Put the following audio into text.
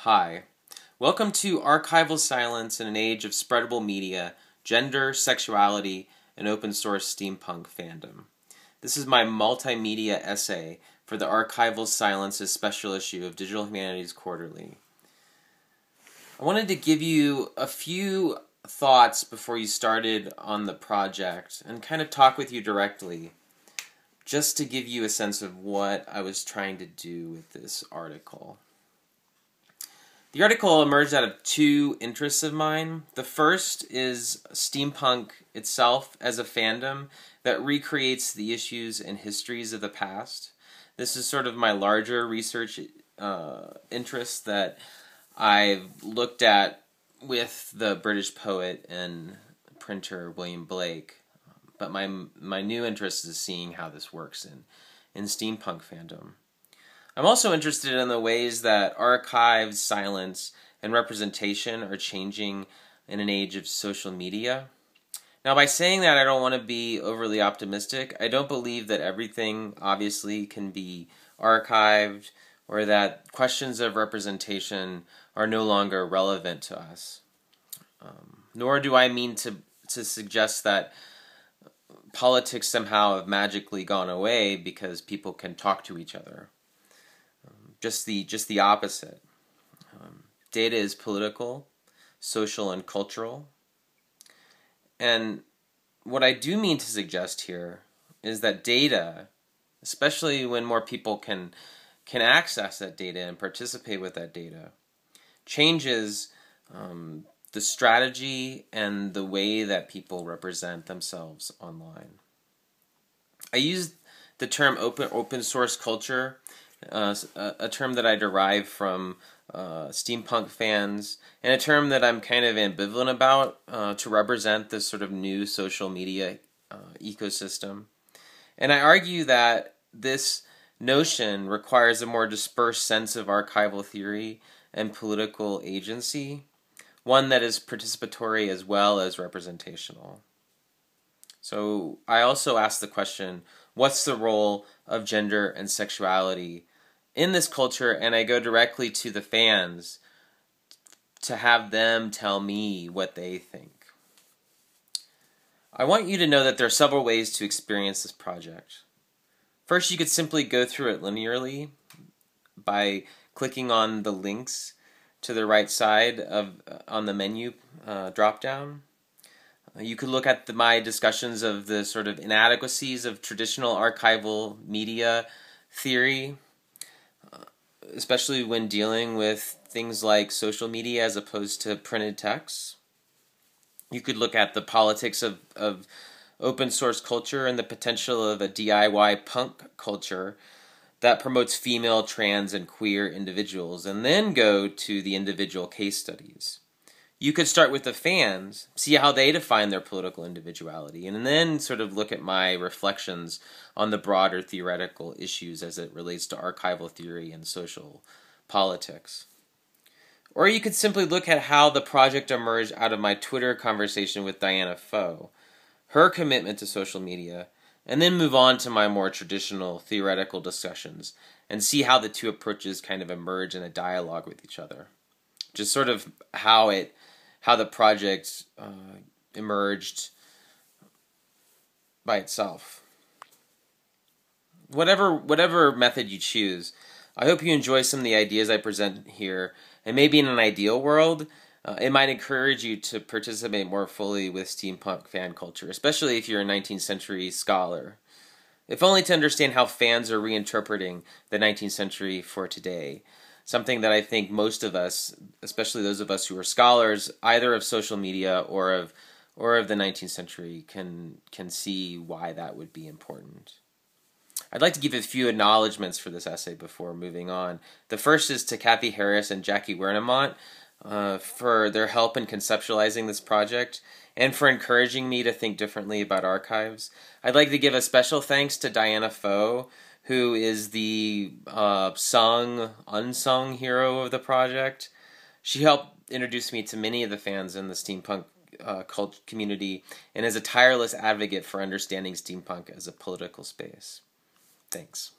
Hi. Welcome to Archival Silence in an Age of Spreadable Media, Gender, Sexuality, and Open Source Steampunk Fandom. This is my multimedia essay for the Archival Silence's special issue of Digital Humanities Quarterly. I wanted to give you a few thoughts before you started on the project and kind of talk with you directly, just to give you a sense of what I was trying to do with this article. The article emerged out of two interests of mine. The first is steampunk itself as a fandom that recreates the issues and histories of the past. This is sort of my larger research interest that I've looked at with the British poet and printer William Blake. But my new interest is seeing how this works in steampunk fandom. I'm also interested in the ways that archives, silence, and representation are changing in an age of social media. Now, by saying that, I don't want to be overly optimistic. I don't believe that everything, obviously, can be archived or that questions of representation are no longer relevant to us. Nor do I mean to suggest that politics somehow have magically gone away because people can talk to each other. Just the opposite. Data is political, social, and cultural. And what I do mean to suggest here is that data, especially when more people can access that data and participate with that data, changes the strategy and the way that people represent themselves online. I use the term open source culture, a term that I derive from steampunk fans, and a term that I'm kind of ambivalent about to represent this sort of new social media ecosystem. And I argue that this notion requires a more dispersed sense of archival theory and political agency, one that is participatory as well as representational. So I also ask the question, what's the role of gender and sexuality in this culture? And I go directly to the fans to have them tell me what they think. I want you to know that there are several ways to experience this project. First, you could simply go through it linearly by clicking on the links to the right side on the menu drop-down. You could look at my discussions of the sort of inadequacies of traditional archival media theory, especially when dealing with things like social media as opposed to printed text. You could look at the politics of open source culture and the potential of a DIY punk culture that promotes female, trans, and queer individuals, and then go to the individual case studies. You could start with the fans, see how they define their political individuality, and then sort of look at my reflections on the broader theoretical issues as it relates to archival theory and social politics. Or you could simply look at how the project emerged out of my Twitter conversation with Diana Foe, her commitment to social media, and then move on to my more traditional theoretical discussions and see how the two approaches kind of emerge in a dialogue with each other. Just sort of how the project emerged by itself. Whatever method you choose, I hope you enjoy some of the ideas I present here, and maybe in an ideal world, it might encourage you to participate more fully with steampunk fan culture, especially if you're a 19th century scholar. If only to understand how fans are reinterpreting the 19th century for today. Something that I think most of us, especially those of us who are scholars, either of social media or of the 19th century, can see why that would be important. I'd like to give a few acknowledgments for this essay before moving on. The first is to Kathy Harris and Jackie Wernemont for their help in conceptualizing this project and for encouraging me to think differently about archives. I'd like to give a special thanks to Diana Foe, who is the unsung hero of the project. She helped introduce me to many of the fans in the steampunk cult community and is a tireless advocate for understanding steampunk as a political space. Thanks.